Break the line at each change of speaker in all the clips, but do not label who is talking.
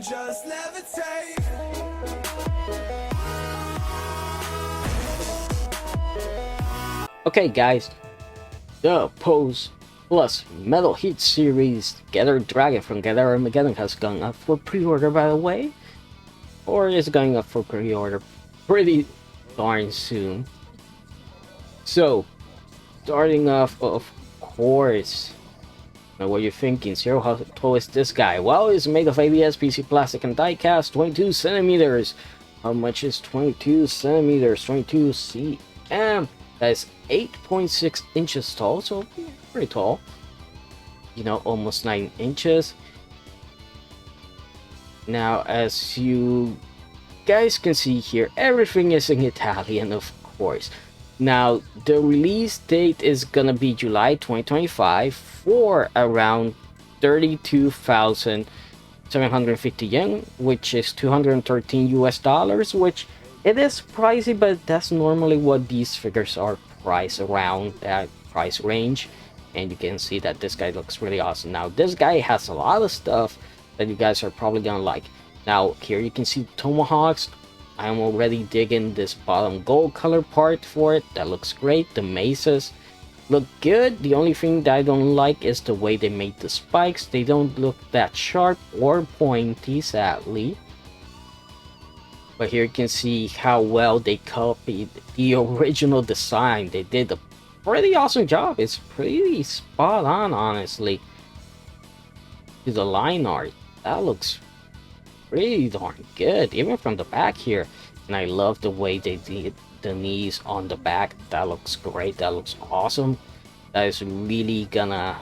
just levitate.
Okay guys, the Pose Plus Metal Heat series Gather Dragon from Gather Armageddon has gone up for pre-order, by the way, or is going up for pre-order pretty darn soon. So, starting off, of course, now what you're thinking, Zero, how tall is this guy? Well, it's made of ABS, PC, plastic, and die-cast, 22 centimeters. How much is 22 centimeters? 22 cm. That is 8.6 inches tall, so pretty tall. You know, almost 9 inches. Now, as you guys can see here, everything is in Italian, of course. Now, the release date is gonna be July 2025 for around 32,750 yen, which is 213 US dollars, which it is pricey, but that's normally what these figures are priced around, that price range. And you can see that this guy looks really awesome. Now, this guy has a lot of stuff that you guys are probably gonna like. Now, here you can see tomahawks. I'm already digging this bottom gold color part for it. That looks great. The maces look good. The only thing that I don't like is the way they made the spikes. They don't look that sharp or pointy, sadly. But here you can see how well they copied the original design. They did a pretty awesome job. It's pretty spot on, honestly. To the line art, that looks pretty darn good, even from the back here. And I love the way they did the knees on the back. That looks great. That looks awesome. That is really gonna,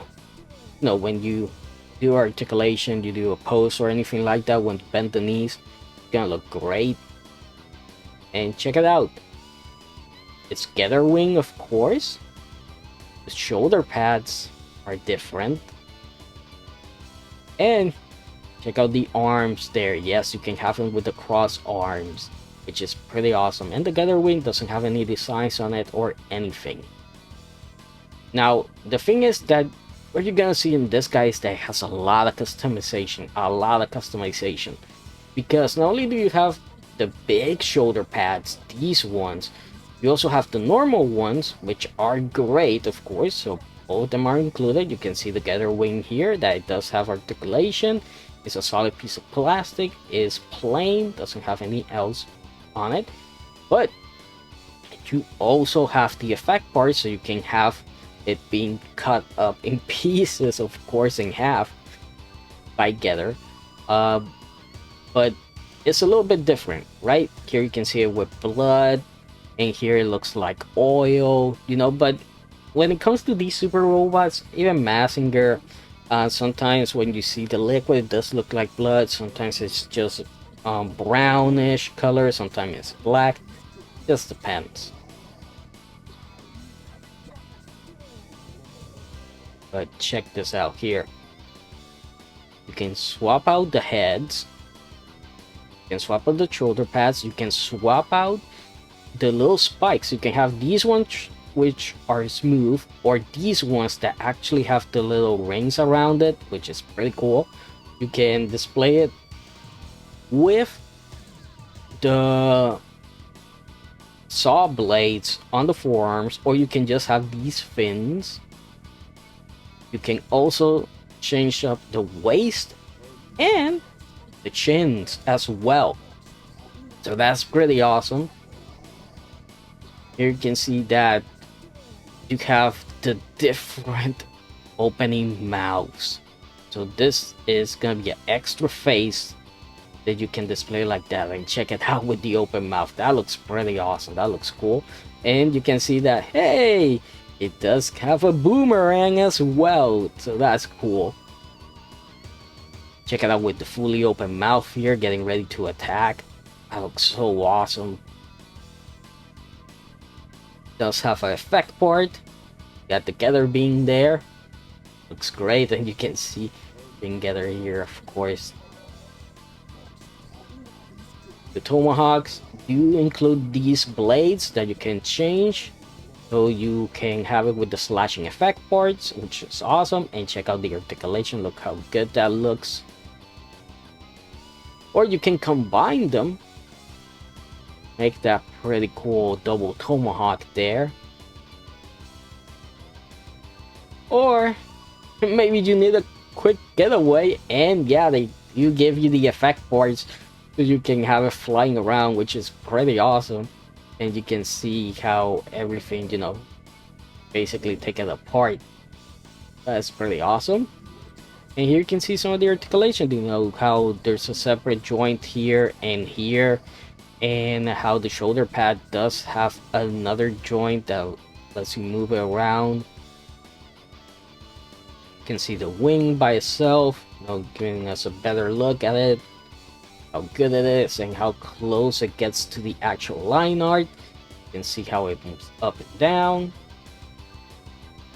you know, when you do articulation, you do a pose or anything like that, when you bend the knees, it's gonna look great. And check it out, it's Gather Wing, of course. The shoulder pads are different, and check out the arms there. Yes, you can have them with the cross arms, which is pretty awesome. And the Gather Wing doesn't have any designs on it or anything. Now, the thing is that what you're gonna see in this guy is that it has a lot of customization, because not only do you have the big shoulder pads, these ones, you also have the normal ones, which are great, of course. So both of them are included. You can see the Gather Wing here, that it does have articulation. It's a solid piece of plastic, is plain, doesn't have any else on it. But you also have the effect part, so you can have it being cut up in pieces, of course, in half by Gather. But it's a little bit different, right? Here you can see it with blood, and here it looks like oil, you know. But when it comes to these super robots, even Mazinger, sometimes when you see the liquid, it does look like blood. Sometimes it's just brownish color, sometimes it's black. Just depends. But check this out here. You can swap out the heads. You can swap out the shoulder pads. You can swap out the little spikes. You can have these ones which are smooth, or these ones that actually have the little rings around it, which is pretty cool. You can display it with the saw blades on the forearms, or you can just have these fins. You can also change up the waist and the chins as well, so that's pretty awesome. Here you can see that you have the different opening mouths, so this is gonna be an extra face that you can display like that. And check it out with the open mouth. That looks pretty awesome. That looks cool. And you can see that, hey, it does have a boomerang as well, so that's cool. Check it out with the fully open mouth here, getting ready to attack. That looks so awesome. Does have an effect part. Got the Gather being there. Looks great, and you can see being Gather here, of course. The tomahawks do include these blades that you can change, so you can have it with the slashing effect parts, which is awesome. And check out the articulation. Look how good that looks. or you can combine them, make that pretty cool double tomahawk there. Or maybe you need a quick getaway, and yeah, they do give you the effect parts so you can have it flying around, which is pretty awesome. And you can see how everything, you know, basically take it apart. That's pretty awesome. And here you can see some of the articulation, you know, how there's a separate joint here and here, and how the shoulder pad does have another joint that lets you move it around. You can see the wing by itself, you know, giving us a better look at it, how good it is, and how close it gets to the actual line art. You can see how it moves up and down.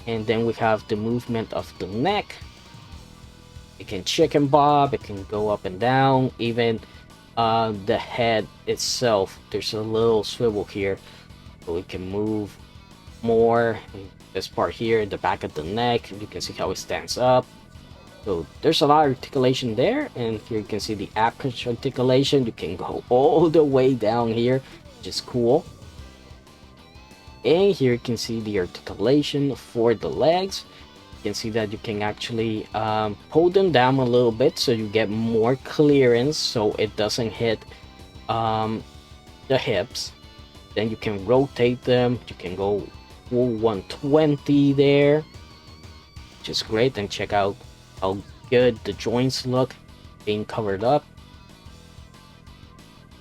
And then we have the movement of the neck. It can chicken bob, it can go up and down. Even the head itself, there's a little swivel here, so it can move more. This part here, the back of the neck, you can see how it stands up. So there's a lot of articulation there, and here you can see the apex articulation. You can go all the way down here, which is cool. And here you can see the articulation for the legs. You can see that you can actually pull them down a little bit so you get more clearance, so it doesn't hit the hips. Then you can rotate them. You can go full 120 there, which is great. And check out how good the joints look being covered up.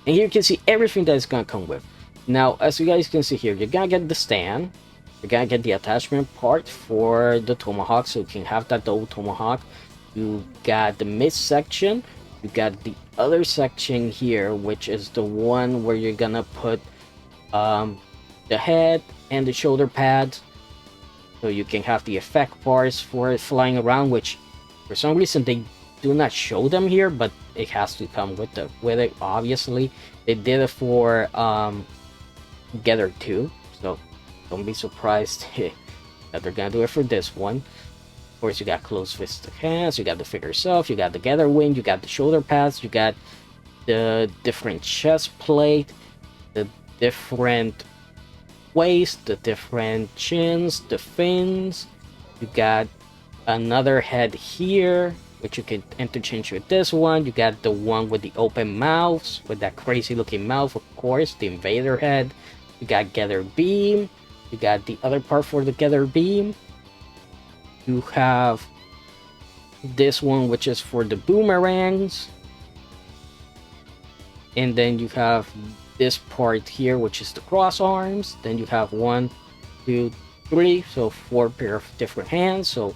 And here you can see everything that it's gonna come with. Now, as you guys can see here, you're gonna get the stand, you're gonna get the attachment part for the tomahawk, so you can have that double tomahawk. You got the mid section, you got the other section here, which is the one where you're gonna put the head and the shoulder pads, so you can have the effect parts for it flying around, which for some reason they do not show them here, but it has to come with it. Obviously, they did it for Gather 2, so don't be surprised that they're gonna do it for this one. Of course, you got closed fisted hands, you got the figure itself, you got the gather wing, you got the shoulder pads, you got the different chest plate, the different waist, the different chins, the fins. You got another head here, which you can interchange with this one. You got the one with the open mouths, with that crazy looking mouth, of course, the invader head. You got gather beam, you got the other part for the gather beam. You have this one, which is for the boomerangs, and then you have this part here, which is the cross arms. Then you have 1, 2, 3, so 4 pair of different hands. So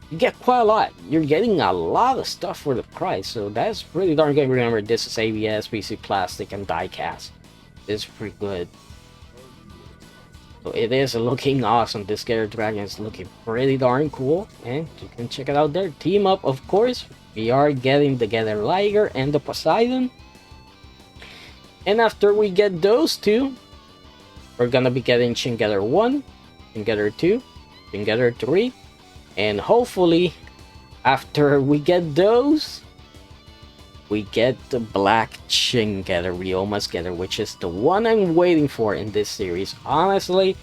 you get quite a lot. You're getting a lot of stuff for the price, so that's pretty darn good. Remember, this is ABS, PC plastic, and die cast. It's pretty good. So it is looking awesome. This Gather Dragon is looking pretty darn cool, and you can check it out there. Team up, of course. We are getting the Gather Liger and the Poseidon. And after we get those two, we're gonna be getting Shin Gather 1, Shin Gather 2, Shin Gather 3, and hopefully after we get those, we get the Black Shin Gather, Ryoma's Gather, which is the one I'm waiting for in this series. Honestly,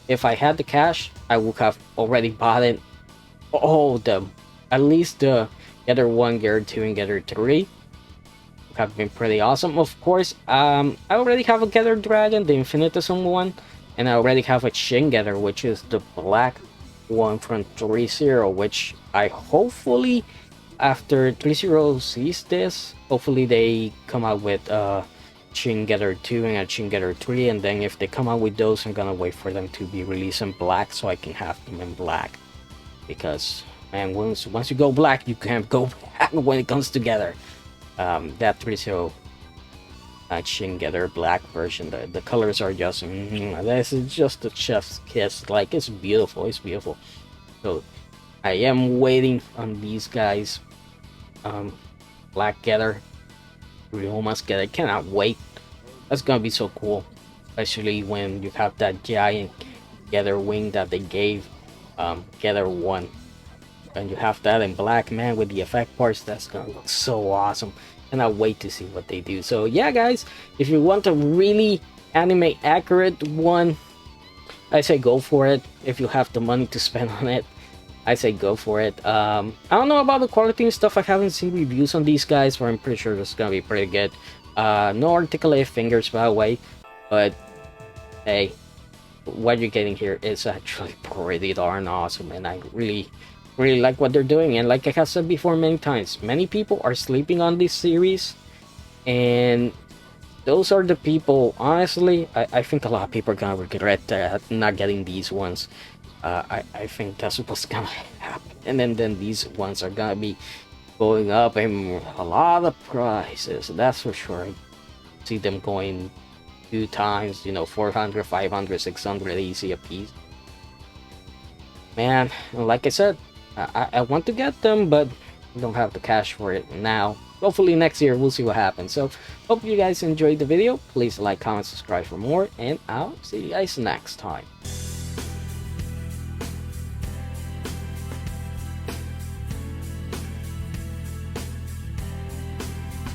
if I had the cash, I would have already bought it, all of them. At least the Gather 1, Gather 2, and Gather 3 have been pretty awesome. Of course, I already have a Gather Dragon, the Infinitism one, and I already have a Shin Gather, which is the black one from 3-0, which I hopefully, after 3-0 sees this, hopefully they come out with Shin Gather 2 and a Shin Gather 3, and then if they come out with those, I'm gonna wait for them to be released in black so I can have them in black. Because, man, once you go black, you can't go back when it comes together. That 3-0 Shin Gather black version, the colors are just, this is just a chef's kiss. Like, it's beautiful, it's beautiful. So I am waiting on these guys. Black Gather, Ryoma's Gather, I cannot wait. That's gonna be so cool, especially when you have that giant Gather wing that they gave Gather 1. and you have that in black, man, with the effect parts. That's gonna look so awesome, and I wait to see what they do. So yeah, guys, if you want a really anime accurate one, I say go for it. If you have the money to spend on it, I say go for it. I don't know about the quality and stuff. I haven't seen reviews on these guys, but I'm pretty sure it's gonna be pretty good. No articulated fingers, by the way, but hey, what you're getting here is actually pretty darn awesome, and I really like what they're doing. And like I have said before many times, many people are sleeping on this series, and those are the people, honestly, I think a lot of people are gonna regret not getting these ones. I think that's what's gonna happen, and then these ones are gonna be going up in a lot of prices, that's for sure. I see them going 2 times, you know, 400, 500, 600 easy a piece. Man, like I said, I want to get them, but I don't have the cash for it now. Hopefully next year, we'll see what happens. So, hope you guys enjoyed the video. Please like, comment, subscribe for more, and I'll see you guys next time.